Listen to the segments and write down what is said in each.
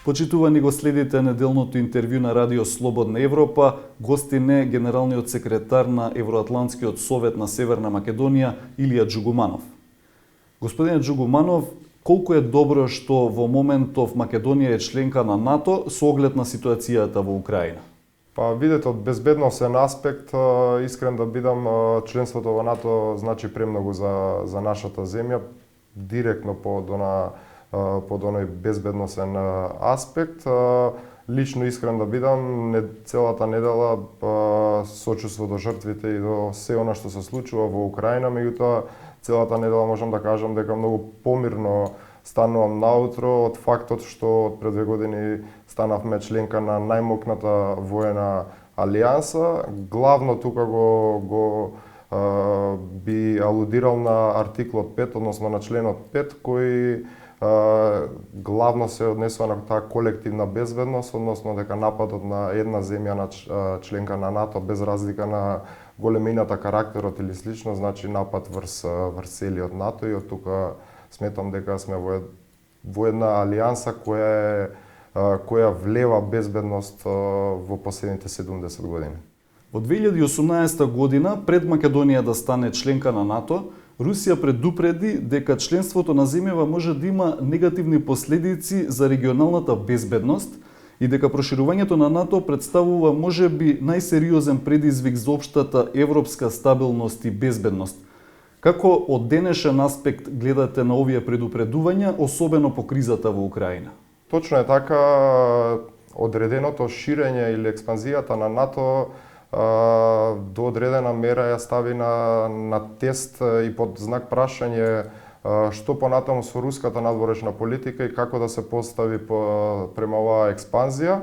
Почитувани го следите неделното интервју на Радио Слободна Европа. Гостин е генералниот секретар на Евроатлантскиот совет на Северна Македонија Илија Џугуманов. Господине Џугуманов, колку е добро што во моментов Македонија е членка на НАТО со оглед на ситуацијата во Украина? Па видете, од безбедносен аспект, искрен да бидам, членството во НАТО значи премногу за нашата земја, директно под оној безбедносен аспект. Лично искрен да бидам, целата недела сочувство до жртвите и до се она што се случува во Украина, меѓутоа целата недела можам да кажам дека многу помирно станувам наутро од фактот што пред 2 години станавме членка на најмокната воена алијанса. Главно тука го би алудирал на артиклот 5, односно на членот 5, кој главно се однесува на таа колективна безбедност, односно дека нападот на една земја на членка на НАТО без разлика на големината, карактерот или слично, значи напад врз целиот НАТО, и од тука сметам дека сме во една алијанса која влева безбедност во последните 70 години. Во 2018 година, пред Македонија да стане членка на НАТО, Русија предупреди дека членството на земјава може да има негативни последици за регионалната безбедност и дека проширувањето на НАТО представува можеби најсериозен предизвик за општата европска стабилност и безбедност. Како од денешен аспект гледате на овие предупредувања, особено по кризата во Украина? Точно е така, одреденото ширење или експанзијата на НАТО до одредена мера ја стави на тест и под знак прашање што понатаму со руската надворешна политика и како да се постави према оваа експанзија.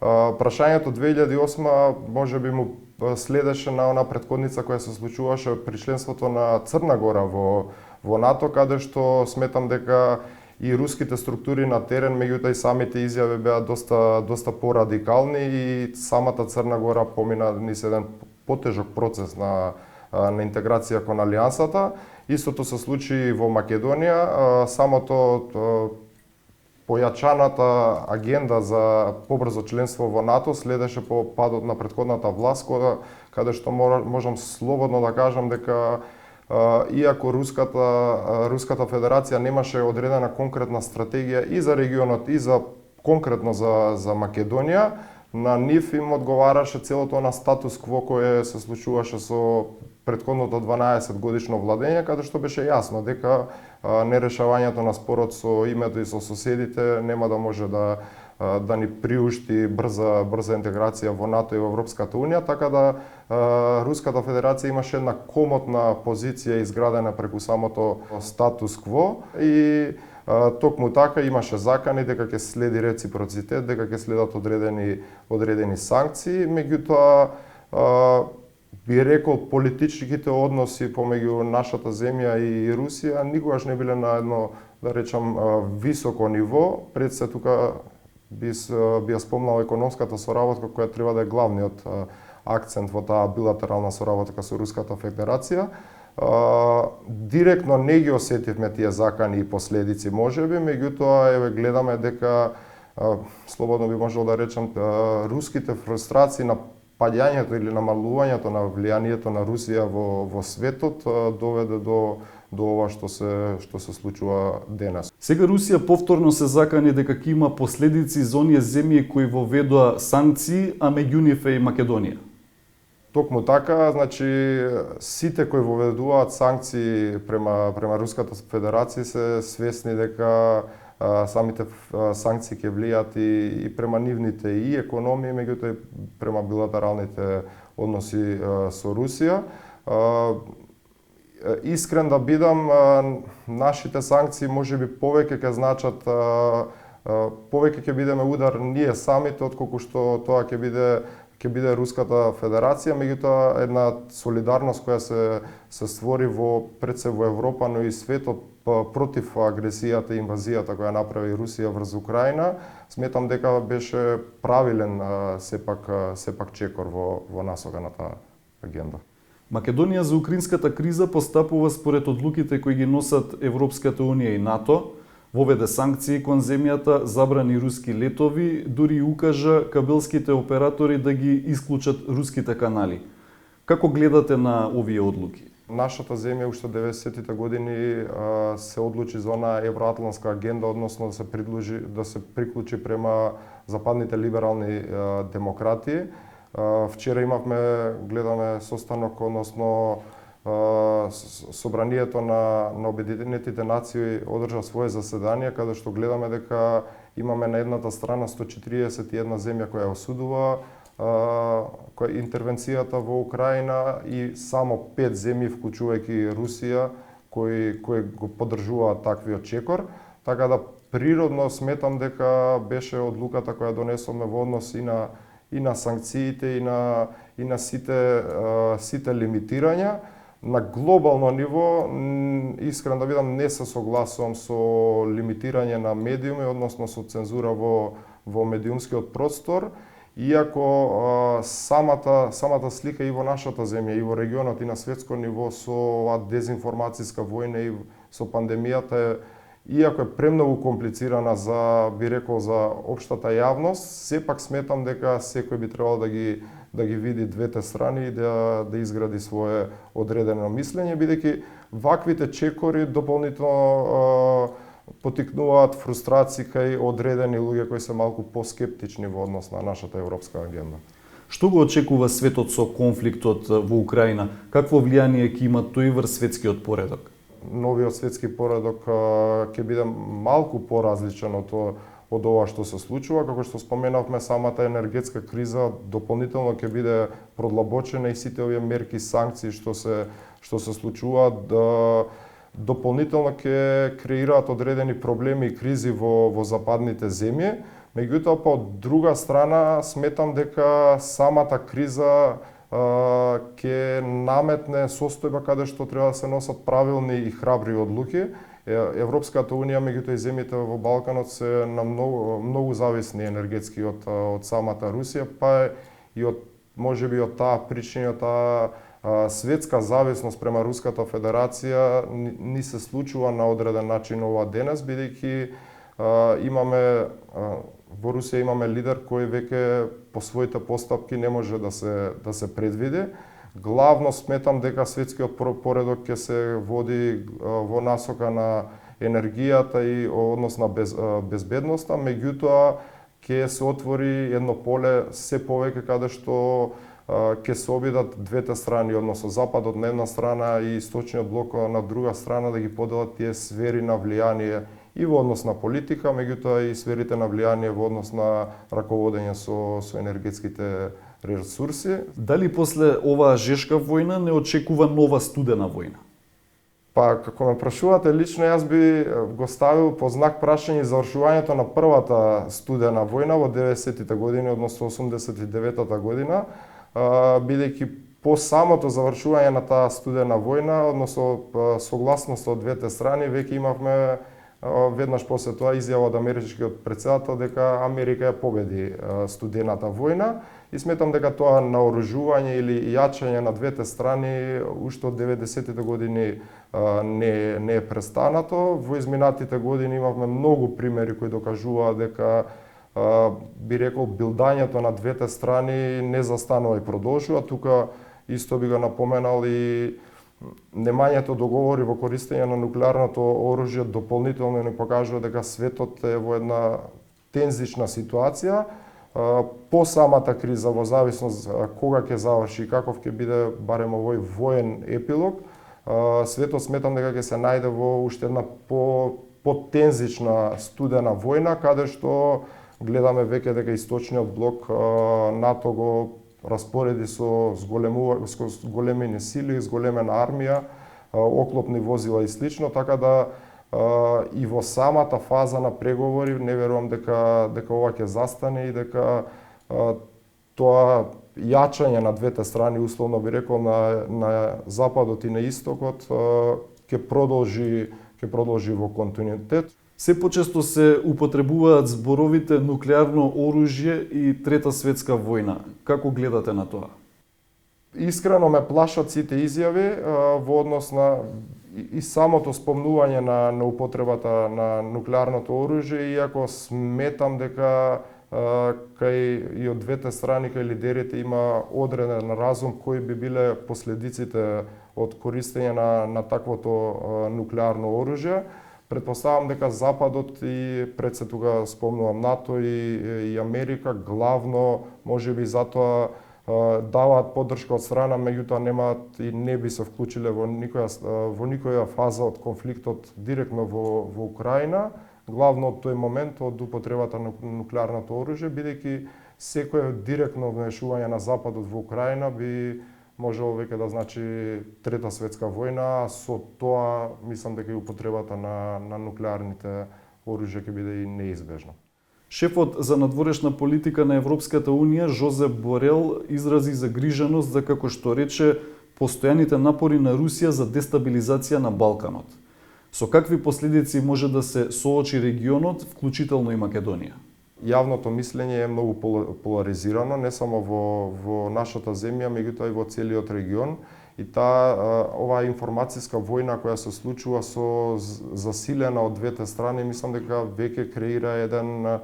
Прашањето 2008 можеби му следеше на она претходница која се случуваше при членството на Црна Гора во НАТО, каде што сметам дека и руските структури на терен, меѓутоа и самите изјави беа доста порадикални и самата Црна Гора помина низ еден потежок процес на интеграција кон алијансата. Истото се случи и во Македонија. Самото појачаната агенда за побрзо членство во НАТО следеше по падот на претходната власт, каде што можам слободно да кажам дека иако Руската Федерација немаше одредена конкретна стратегија и за регионот и конкретно за Македонија, на нив им одговараше целото на статус кво кое се случуваше со претходното 12 годишно владење, каде што беше јасно дека нерешавањето на спорот со името и со соседите нема да може да ни приушти брза интеграција во НАТО и во Европската Унија, така да Руската Федерација имаше една комотна позиција изградена преку самото статус кво и токму така имаше закани дека ќе следи реципроцитет, дека ќе следат одредени санкции, меѓутоа би рекол политичките односи помеѓу нашата земја и Русија никогаш не биле на едно, да речам, високо ниво. Пред се тука би ја спомнал економската соработка која треба да е главниот акцент во таа билатерална соработка со Руската Федерација. Директно не ги осетивме тие закани и последици можеби, меѓутоа еве гледаме дека слободно би можел да речам руските фрустрации на падањето или намалувањето на влијанието на Русија во светот доведе до ова што се случува денес. Сега Русија повторно се закани дека ќе има последици за оние земји кои воведоа санкции, а меѓу нив е и Македонија. Токму така, значи сите кои воведуваат санкции према Руската Федерација се свесни дека самите санкции ќе влијат и према нивните и економии, меѓутоа и према билатералните односи со Русија. Искрен да бидам, нашите санкции можеби повеќе ќе значат, повеќе ќе бидеме удар ние самите, отколку што тоа ќе биде Руската Федерација, меѓутоа една солидарност која се створи пред се во Европа, но и светот против агресијата и инвазијата која направи Русија врз Украина, сметам дека беше правилен сепак чекор во насока на таа агенда. Македонија за украинската криза постапува според одлуките кои ги носат Европската Унија и НАТО. Воведе санкции кон земјата, забрани руски летови, дури и укажа кабелските оператори да ги исклучат руските канали. Како гледате на овие одлуки? Нашата земја уште 90-тите години се одлучи за она евроатлантска агенда, односно да се приклучи према западните либерални демократии. Вчера гледаме состанок, односно Собранието на Обединетите нации одржа свое заседание, каде што гледаме дека имаме на едната страна 141 земја која осудува интервенцијата во Украина и само 5 земји, вклучувајќи Русија, кои го поддржуваат таквиот чекор. Така да природно сметам дека беше одлуката која донесовме во однос и на санкциите и на сите лимитирања. На глобално ниво, искрен да бидам, не се согласувам со лимитирање на медиуми, односно со цензура во медиумскиот простор, иако самата слика и во нашата земја, и во регионот, и на светско ниво со оваа дезинформацијска војна и со пандемијата иако е премногу комплицирана за општата јавност, сепак сметам дека секој би требало да ги види двете страни и да изгради свое одредено мислење, бидејќи ваквите чекори дополнително потикнуваат фрустрации кај одредени луѓе кои се малку поскептични во однос на нашата европска агенда. Што го очекува светот со конфликтот во Украина? Какво влијание ќе има тој врз светскиот поредок? Новиот светски поредок ќе биде малку поразличен од ова што се случува. Како што споменавме, самата енергетска криза дополнително ќе биде продлабочена и сите овие мерки, санкции што се случуваат дополнително ќе креираат одредени проблеми и кризи во западните земји. Меѓутоа, по друга страна, сметам дека самата криза ќе наметне состојба каде што треба да се носат правилни и храбри одлуки. Европската унија, меѓутоа и земјите во Балканот се на многу зависни енергетски од самата Русија, па и можеби од таа причина, од таа светска зависност према Руската Федерација ни се случува на одреден начин ова денес, бидејќи во Русија имаме лидер кој веќе по своите постапки не може да се предвиди. Главно сметам дека светскиот поредок ќе се води во насока на енергијата и однос на безбедноста, меѓутоа ќе се отвори едно поле се повеќе каде што ќе се обидат двете страни, односно Западот на една страна и Источниот блок на друга страна, да ги поделат тие сфери на влијание и во однос на политика, меѓутоа и сферите на влијание во однос на раководење со енергетските ресурси. Дали после оваа жешка војна не очекува нова студена војна? Па, како ме прашувате, лично јас би го ставил по знак прашање завршувањето на првата студена војна во 90-тите години, односно 89-та година, бидејќи по самото завршување на таа студена војна, односно согласност од двете страни, веќе имавме веднаш после тоа изјава од америчкиот претседател дека Америка ја победи студената војна и сметам дека тоа наоружување или јачање на двете страни уште од 90-тите години не е престанато. Во изминатите години имавме многу примери кои докажуваат дека би рекол билдањето на двете страни не застанува и продолжува. Тука исто би го напоменал и немањето договори во користење на нуклеарното оружје дополнително ни покажува дека светот е во една тензична ситуација. По самата криза, во зависност кога ќе заврши и каков ќе биде барем овој воен епилог, светот сметам дека ќе се најде во уште една потензична студена војна, каде што гледаме веќе дека Источниот блок НАТО го распореди со големени сили, зголемена армија, оклопни возила и слично, така да и во самата фаза на преговори не верувам дека ова ќе застане и дека тоа јачање на двете страни, условно би рекол на Западот и на Истокот, ќе продолжи во континуитет. Се почесто се употребуваат зборовите нуклеарно оружје и Трета светска војна. Како гледате на тоа? Искрено ме плашат сите изјави во однос на и самото спомнување на употребата на нуклеарното оружје, иако сметам дека кај и од двете страни, кај лидерите има одреден разум кои би биле последиците од користење на таквото нуклеарно оружје. Предпоставам дека Западот и пред се тука спомнувам НАТО и Америка главно можеби затоа даваат поддршка од страна, меѓутоа немаат и не би се вклучиле во никоја фаза од конфликтот директно во Украина, главно од тој момент од употребата на нуклеарното оружје, бидејќи секое директно вмешување на Западот во Украина би можело веќе да значи Трета светска војна, а со тоа мислам дека и употребата на нуклеарните оружја ќе биде и неизбежна. Шефот за надворешна политика на Европската Унија Жозеп Борел изрази загриженост за, како што рече, постојаните напори на Русија за дестабилизација на Балканот. Со какви последици може да се соочи регионот, вклучително и Македонија? Јавното мислење е многу поларизирано, не само во нашата земја, меѓутоа и во целиот регион. И оваа информацијска војна која се случува со засилена од двете страни, мислам дека веќе креира еден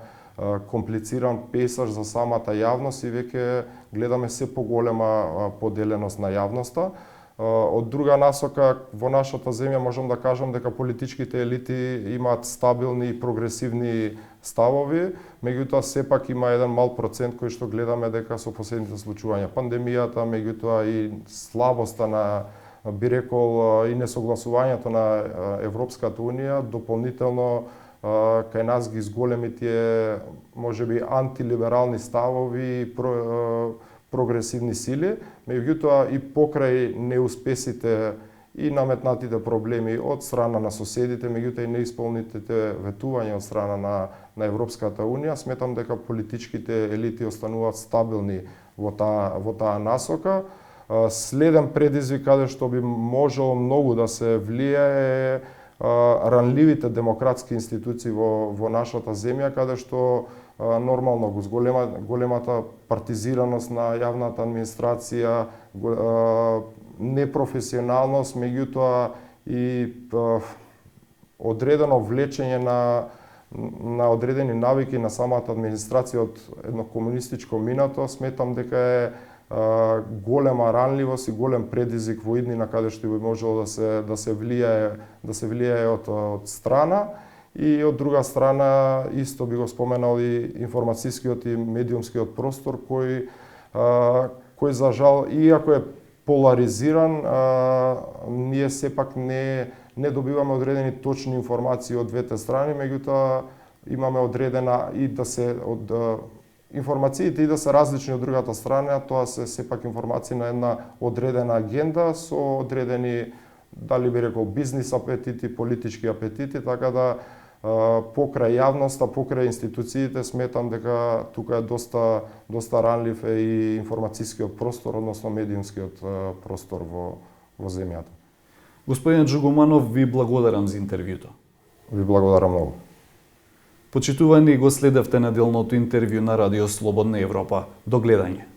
комплициран пейсаж за самата јавност и веќе гледаме се поголема поделеност на јавноста. Од друга насока, во нашата земја можам да кажам дека политичките елити имаат стабилни и прогресивни ставови, меѓутоа сепак има еден мал процент кој што гледаме дека со последните случувања пандемијата, меѓутоа и слабоста на, би рекол, и несогласувањето на Европската Унија, дополнително кај нас ги изголеми тие можеби антилиберални ставови и прогресивни сили, меѓутоа и покрај неуспесите и наметнатите проблеми од страна на соседите, меѓутоа и неисполнетите ветувања од страна на Европската Унија, сметам дека политичките елити остануваат стабилни во таа насока. Следен предизвик каде што би можело многу да се влијае е ранливите демократски институции во нашата земја, каде што нормално го големата партизираност на јавната администрација, непрофесионалност, меѓутоа и одредено влечење на одредени навики на самата администрација од едно комунистичко минато, сметам дека е голема ранливост и голем предизвик во иднина каде што би можело да се влијае од страна. И од друга страна, исто би го споменал и информацијскиот и медиумскиот простор кој за жал, иако е поларизиран, ние сепак не добиваме одредени точни информации од двете страни, меѓутоа имаме одредена и да се од информациите и да се различни од другата страна, тоа се сепак информации на една одредена агенда со одредени, дали би рекол, бизнис апетити, политички апетити, така да покрај јавноста, покрај институциите, сметам дека тука е доста ранлив и информацијскиот простор, односно медиумскиот простор во земјата. Господине Джугуманов, ви благодарам за интервјуто. Ви благодарам многу. Почитувани, го следевте неделното интервју на Радио Слободна Европа. До гледање.